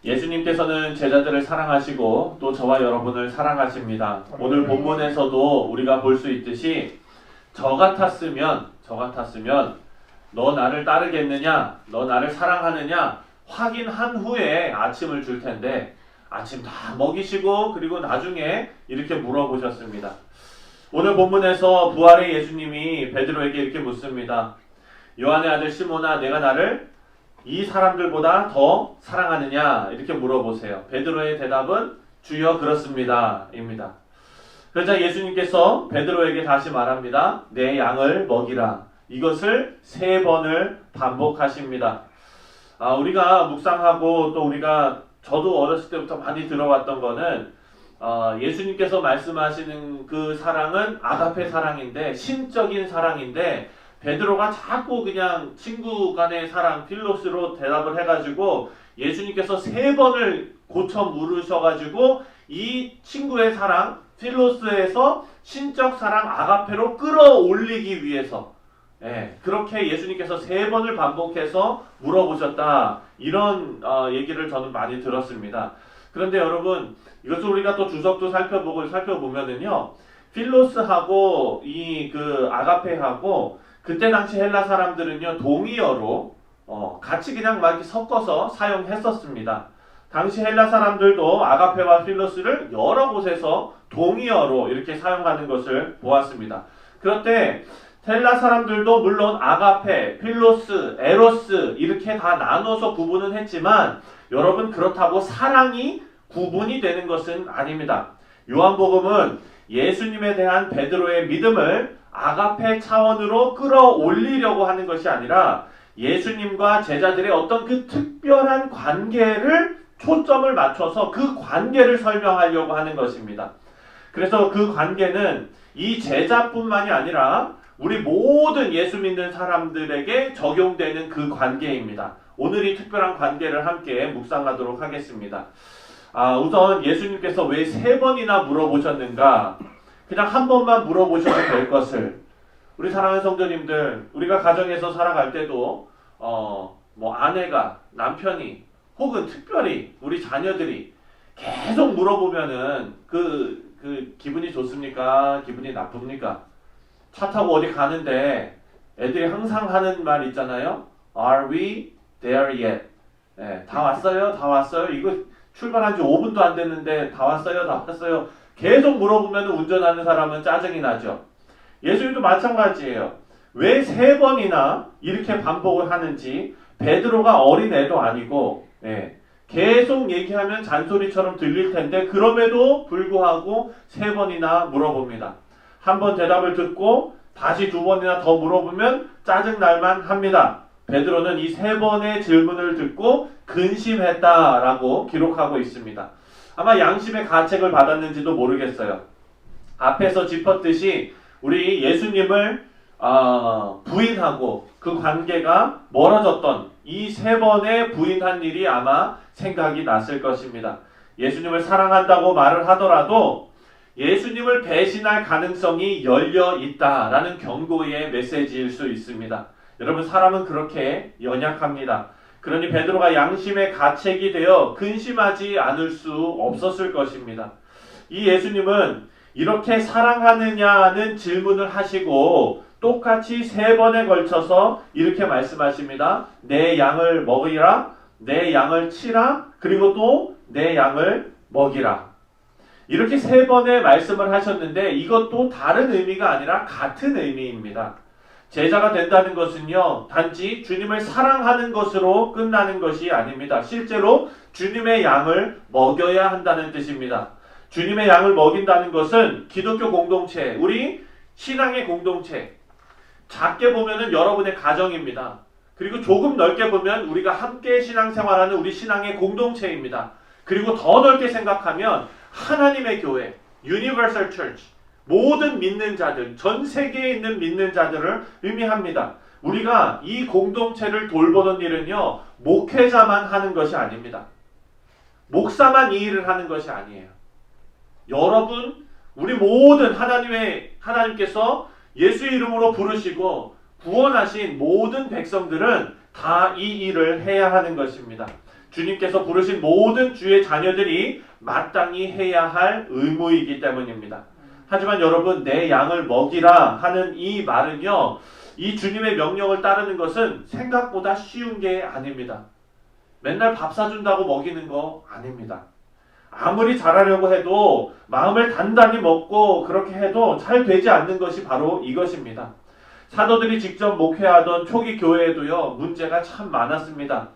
예수님께서는 제자들을 사랑하시고 또 저와 여러분을 사랑하십니다. 오늘 본문에서도 우리가 볼 수 있듯이 저 같았으면 너 나를 따르겠느냐, 너 나를 사랑하느냐 확인한 후에 아침을 줄 텐데 아침 다 먹이시고 그리고 나중에 이렇게 물어보셨습니다. 오늘 본문에서 부활의 예수님이 베드로에게 이렇게 묻습니다. 요한의 아들 시몬아, 내가 나를 이 사람들보다 더 사랑하느냐? 이렇게 물어보세요. 베드로의 대답은 주여 그렇습니다 입니다. 그러자 예수님께서 베드로에게 다시 말합니다. 내 양을 먹이라. 이것을 3번을 반복하십니다. 우리가 묵상하고 또 저도 어렸을 때부터 많이 들어왔던 거는 예수님께서 말씀하시는 그 사랑은 아가페 사랑인데, 신적인 사랑인데 베드로가 자꾸 그냥 친구 간의 사랑 필로스로 대답을 해가지고 예수님께서 3번을 고쳐 물으셔가지고 이 친구의 사랑 필로스에서 신적 사랑 아가페로 끌어올리기 위해서 그렇게 예수님께서 3번을 반복해서 물어보셨다. 이런 얘기를 저는 많이 들었습니다. 그런데 여러분, 이것을 우리가 또 주석도 살펴보면은요, 필로스하고 그 아가페하고 그때 당시 헬라 사람들은요, 동의어로 같이 그냥 막 섞어서 사용했었습니다. 당시 헬라 사람들도 아가페와 필로스를 여러 곳에서 동의어로 이렇게 사용하는 것을 보았습니다. 그런데 헬라 사람들도 물론 아가페, 필로스, 에로스 이렇게 다 나눠서 구분은 했지만 여러분, 그렇다고 사랑이 구분이 되는 것은 아닙니다. 요한복음은 예수님에 대한 베드로의 믿음을 아가페 차원으로 끌어올리려고 하는 것이 아니라 예수님과 제자들의 어떤 그 특별한 관계를 초점을 맞춰서 그 관계를 설명하려고 하는 것입니다. 그래서 그 관계는 이 제자뿐만이 아니라 우리 모든 예수 믿는 사람들에게 적용되는 그 관계입니다. 오늘 이 특별한 관계를 함께 묵상하도록 하겠습니다. 우선 예수님께서 왜 3번이나 물어보셨는가? 그냥 한 번만 물어보셔도 될 것을, 우리 사랑하는 성도님들, 우리가 가정에서 살아갈 때도 아내가, 남편이 혹은 특별히 우리 자녀들이 계속 물어보면은 그 기분이 좋습니까? 기분이 나쁩니까? 차 타고 어디 가는데 애들이 항상 하는 말 있잖아요. Are we there yet? 다 왔어요? 다 왔어요? 이거 출발한 지 5분도 안 됐는데 다 왔어요? 다 왔어요? 계속 물어보면 운전하는 사람은 짜증이 나죠. 예수님도 마찬가지예요. 왜 3번이나 이렇게 반복을 하는지, 베드로가 어린애도 아니고 계속 얘기하면 잔소리처럼 들릴 텐데 그럼에도 불구하고 3번이나 물어봅니다. 한 번 대답을 듣고 다시 2번이나 더 물어보면 짜증날만 합니다. 베드로는 이 3번의 질문을 듣고 근심했다라고 기록하고 있습니다. 아마 양심의 가책을 받았는지도 모르겠어요. 앞에서 짚었듯이 우리 예수님을 부인하고 그 관계가 멀어졌던 이 3번의 부인한 일이 아마 생각이 났을 것입니다. 예수님을 사랑한다고 말을 하더라도 예수님을 배신할 가능성이 열려 있다라는 경고의 메시지일 수 있습니다. 여러분, 사람은 그렇게 연약합니다. 그러니 베드로가 양심의 가책이 되어 근심하지 않을 수 없었을 것입니다. 이 예수님은 이렇게 사랑하느냐는 질문을 하시고 똑같이 3번에 걸쳐서 이렇게 말씀하십니다. 내 양을 먹이라, 내 양을 치라, 그리고 또 내 양을 먹이라. 이렇게 3번의 말씀을 하셨는데 이것도 다른 의미가 아니라 같은 의미입니다. 제자가 된다는 것은요, 단지 주님을 사랑하는 것으로 끝나는 것이 아닙니다. 실제로 주님의 양을 먹여야 한다는 뜻입니다. 주님의 양을 먹인다는 것은 기독교 공동체, 우리 신앙의 공동체, 작게 보면은 여러분의 가정입니다. 그리고 조금 넓게 보면 우리가 함께 신앙생활하는 우리 신앙의 공동체입니다. 그리고 더 넓게 생각하면 하나님의 교회, Universal Church, 모든 믿는 자들, 전 세계에 있는 믿는 자들을 의미합니다. 우리가 이 공동체를 돌보는 일은요, 목회자만 하는 것이 아닙니다. 목사만 이 일을 하는 것이 아니에요. 여러분, 우리 모든 하나님께서 예수의 이름으로 부르시고 구원하신 모든 백성들은 다 이 일을 해야 하는 것입니다. 주님께서 부르신 모든 주의 자녀들이 마땅히 해야 할 의무이기 때문입니다. 하지만 여러분, 내 양을 먹이라 하는 이 말은요, 이 주님의 명령을 따르는 것은 생각보다 쉬운 게 아닙니다. 맨날 밥 사준다고 먹이는 거 아닙니다. 아무리 잘하려고 해도 마음을 단단히 먹고 그렇게 해도 잘 되지 않는 것이 바로 이것입니다. 사도들이 직접 목회하던 초기 교회에도요, 문제가 참 많았습니다.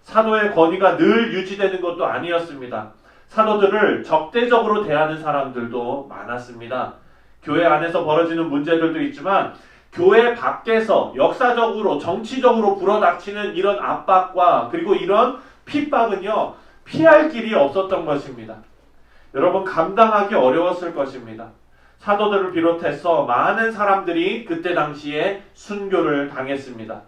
사도의 권위가 늘 유지되는 것도 아니었습니다. 사도들을 적대적으로 대하는 사람들도 많았습니다. 교회 안에서 벌어지는 문제들도 있지만 교회 밖에서 역사적으로 정치적으로 불어닥치는 이런 압박과 그리고 이런 핍박은요, 피할 길이 없었던 것입니다. 여러분, 감당하기 어려웠을 것입니다. 사도들을 비롯해서 많은 사람들이 그때 당시에 순교를 당했습니다.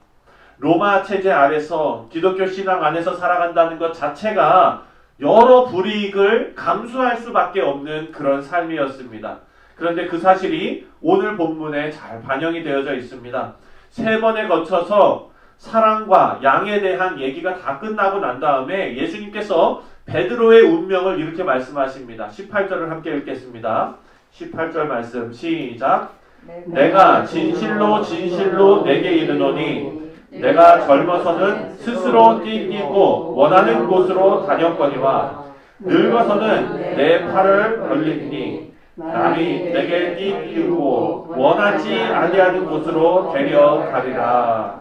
로마 체제 아래서 기독교 신앙 안에서 살아간다는 것 자체가 여러 불이익을 감수할 수밖에 없는 그런 삶이었습니다. 그런데 그 사실이 오늘 본문에 잘 반영이 되어져 있습니다. 3번에 거쳐서 사랑과 양에 대한 얘기가 다 끝나고 난 다음에 예수님께서 베드로의 운명을 이렇게 말씀하십니다. 18절을 함께 읽겠습니다. 18절 말씀 시작. 내가 진실로 진실로 내게 이르노니 내가 젊어서는 스스로 뛰고 원하는 곳으로 다녔거니와 늙어서는 내 팔을 벌리니 남이 내게 띄우고 원하지 아니하는 곳으로 데려가리라.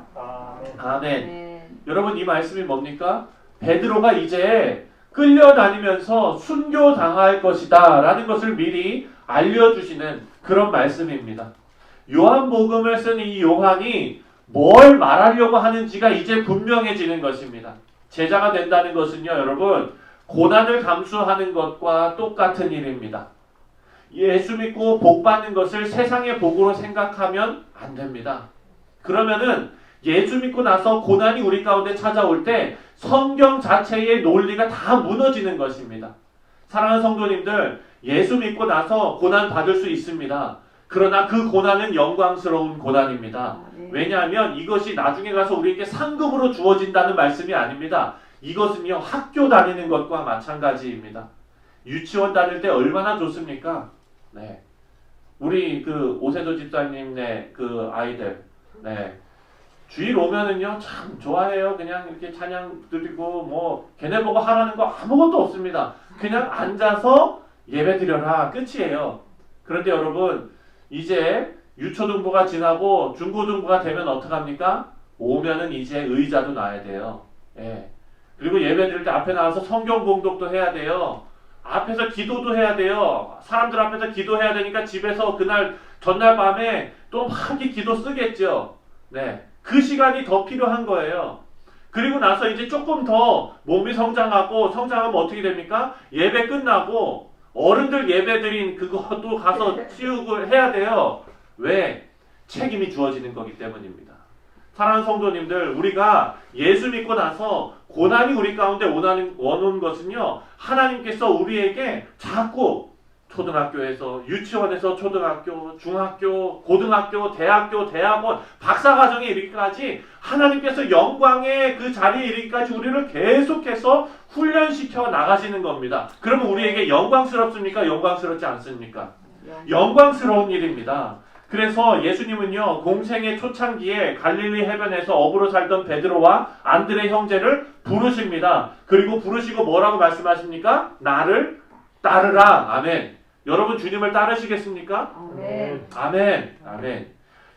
아멘. 여러분, 이 말씀이 뭡니까? 베드로가 이제 끌려다니면서 순교당할 것이다 라는 것을 미리 알려주시는 그런 말씀입니다. 요한복음을 쓴 이 요한이 뭘 말하려고 하는지가 이제 분명해지는 것입니다. 제자가 된다는 것은요, 여러분, 고난을 감수하는 것과 똑같은 일입니다. 예수 믿고 복 받는 것을 세상의 복으로 생각하면 안 됩니다. 그러면은 예수 믿고 나서 고난이 우리 가운데 찾아올 때 성경 자체의 논리가 다 무너지는 것입니다. 사랑하는 성도님들, 예수 믿고 나서 고난 받을 수 있습니다. 그러나 그 고난은 영광스러운 고난입니다. 왜냐하면 이것이 나중에 가서 우리에게 상급으로 주어진다는 말씀이 아닙니다. 이것은요, 학교 다니는 것과 마찬가지입니다. 유치원 다닐 때 얼마나 좋습니까? 네. 우리 그 오세도 집사님네 그 아이들, 네. 주일 오면은요, 참 좋아해요. 그냥 이렇게 찬양 드리고, 뭐, 걔네 보고 하라는 거 아무것도 없습니다. 그냥 앉아서 예배 드려라. 끝이에요. 그런데 여러분, 이제 유초등부가 지나고 중고등부가 되면 어떡합니까? 오면은 이제 의자도 놔야 돼요. 예. 그리고 예배 드릴 때 앞에 나와서 성경 봉독도 해야 돼요. 앞에서 기도도 해야 돼요. 사람들 앞에서 기도해야 되니까 집에서 그날 전날 밤에 또 막 기도 쓰겠죠. 네. 그 시간이 더 필요한 거예요. 그리고 나서 이제 조금 더 몸이 성장하면 어떻게 됩니까? 예배 끝나고 어른들 예배 드린 그것도 가서 치우고 해야 돼요. 왜? 책임이 주어지는 거기 때문입니다. 사랑하는 성도님들, 우리가 예수 믿고 나서 고난이 우리 가운데 오는 것은요, 하나님께서 우리에게 자꾸 초등학교에서, 유치원에서 초등학교, 중학교, 고등학교, 대학교, 대학원, 박사과정에 이르기까지 하나님께서 영광의 그 자리에 이르기까지 우리를 계속해서 훈련시켜 나가시는 겁니다. 그러면 우리에게 영광스럽습니까? 영광스럽지 않습니까? 영광스러운 일입니다. 그래서 예수님은요, 공생의 초창기에 갈릴리 해변에서 어부로 살던 베드로와 안드레 형제를 부르십니다. 그리고 부르시고 뭐라고 말씀하십니까? 나를 따르라. 아멘. 여러분, 주님을 따르시겠습니까? 아멘. 아멘. 아멘.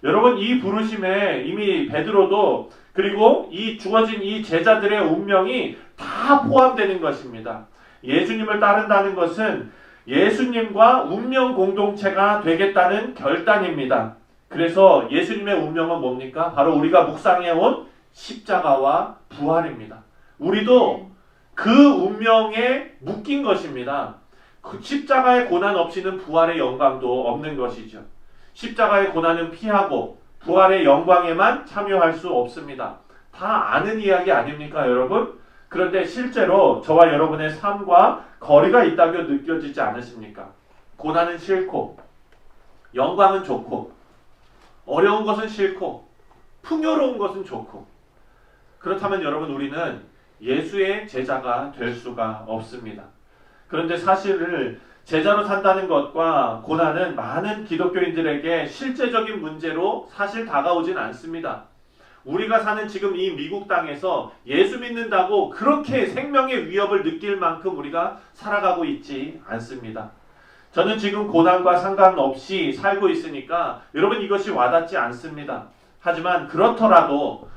여러분, 이 부르심에 이미 베드로도 그리고 이 주어진 이 제자들의 운명이 다 포함되는 것입니다. 예수님을 따른다는 것은 예수님과 운명 공동체가 되겠다는 결단입니다. 그래서 예수님의 운명은 뭡니까? 바로 우리가 묵상해온 십자가와 부활입니다. 우리도 그 운명에 묶인 것입니다. 그 십자가의 고난 없이는 부활의 영광도 없는 것이죠. 십자가의 고난은 피하고 부활의 영광에만 참여할 수 없습니다. 다 아는 이야기 아닙니까, 여러분? 그런데 실제로 저와 여러분의 삶과 거리가 있다고 느껴지지 않으십니까? 고난은 싫고, 영광은 좋고, 어려운 것은 싫고, 풍요로운 것은 좋고. 그렇다면 여러분, 우리는 예수의 제자가 될 수가 없습니다. 그런데 사실을 제자로 산다는 것과 고난은 많은 기독교인들에게 실제적인 문제로 사실 다가오진 않습니다. 우리가 사는 지금 이 미국 땅에서 예수 믿는다고 그렇게 생명의 위협을 느낄 만큼 우리가 살아가고 있지 않습니다. 저는 지금 고난과 상관없이 살고 있으니까 여러분 이것이 와닿지 않습니다. 하지만 그렇더라도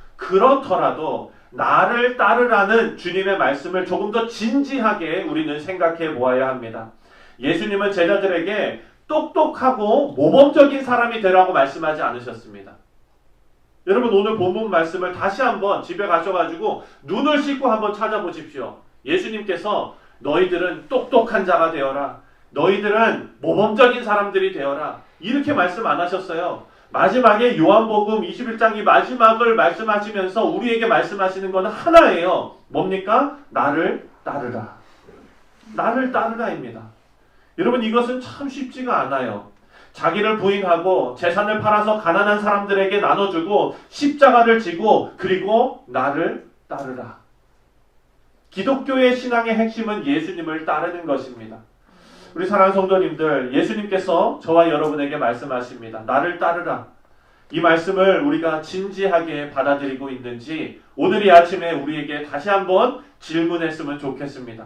나를 따르라는 주님의 말씀을 조금 더 진지하게 우리는 생각해 보아야 합니다. 예수님은 제자들에게 똑똑하고 모범적인 사람이 되라고 말씀하지 않으셨습니다. 여러분 오늘 본문 말씀을 다시 한번 집에 가셔가지고 눈을 씻고 한번 찾아보십시오. 예수님께서 너희들은 똑똑한 자가 되어라. 너희들은 모범적인 사람들이 되어라. 이렇게 말씀 안 하셨어요. 마지막에 요한복음 21장 이 마지막을 말씀하시면서 우리에게 말씀하시는 것은 하나예요. 뭡니까? 나를 따르라. 나를 따르라입니다. 여러분 이것은 참 쉽지가 않아요. 자기를 부인하고 재산을 팔아서 가난한 사람들에게 나눠주고 십자가를 지고 그리고 나를 따르라. 기독교의 신앙의 핵심은 예수님을 따르는 것입니다. 우리 사랑하는 성도님들, 예수님께서 저와 여러분에게 말씀하십니다. 나를 따르라. 이 말씀을 우리가 진지하게 받아들이고 있는지 오늘 이 아침에 우리에게 다시 한번 질문했으면 좋겠습니다.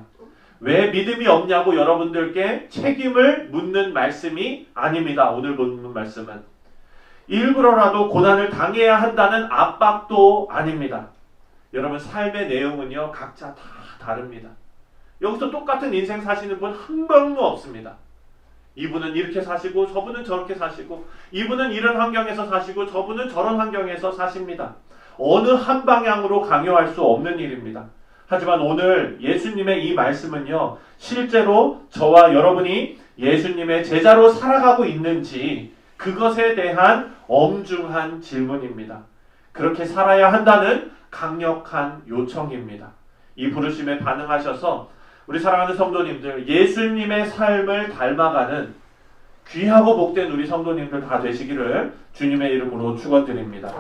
왜 믿음이 없냐고 여러분들께 책임을 묻는 말씀이 아닙니다. 오늘 보는 말씀은 일부러라도 고난을 당해야 한다는 압박도 아닙니다. 여러분 삶의 내용은요 각자 다 다릅니다. 여기서 똑같은 인생 사시는 분 한 명도 없습니다. 이분은 이렇게 사시고 저분은 저렇게 사시고 이분은 이런 환경에서 사시고 저분은 저런 환경에서 사십니다. 어느 한 방향으로 강요할 수 없는 일입니다. 하지만 오늘 예수님의 이 말씀은요 실제로 저와 여러분이 예수님의 제자로 살아가고 있는지 그것에 대한 엄중한 질문입니다. 그렇게 살아야 한다는 강력한 요청입니다. 이 부르심에 반응하셔서 우리 사랑하는 성도님들 예수님의 삶을 닮아가는 귀하고 복된 우리 성도님들 다 되시기를 주님의 이름으로 축원드립니다.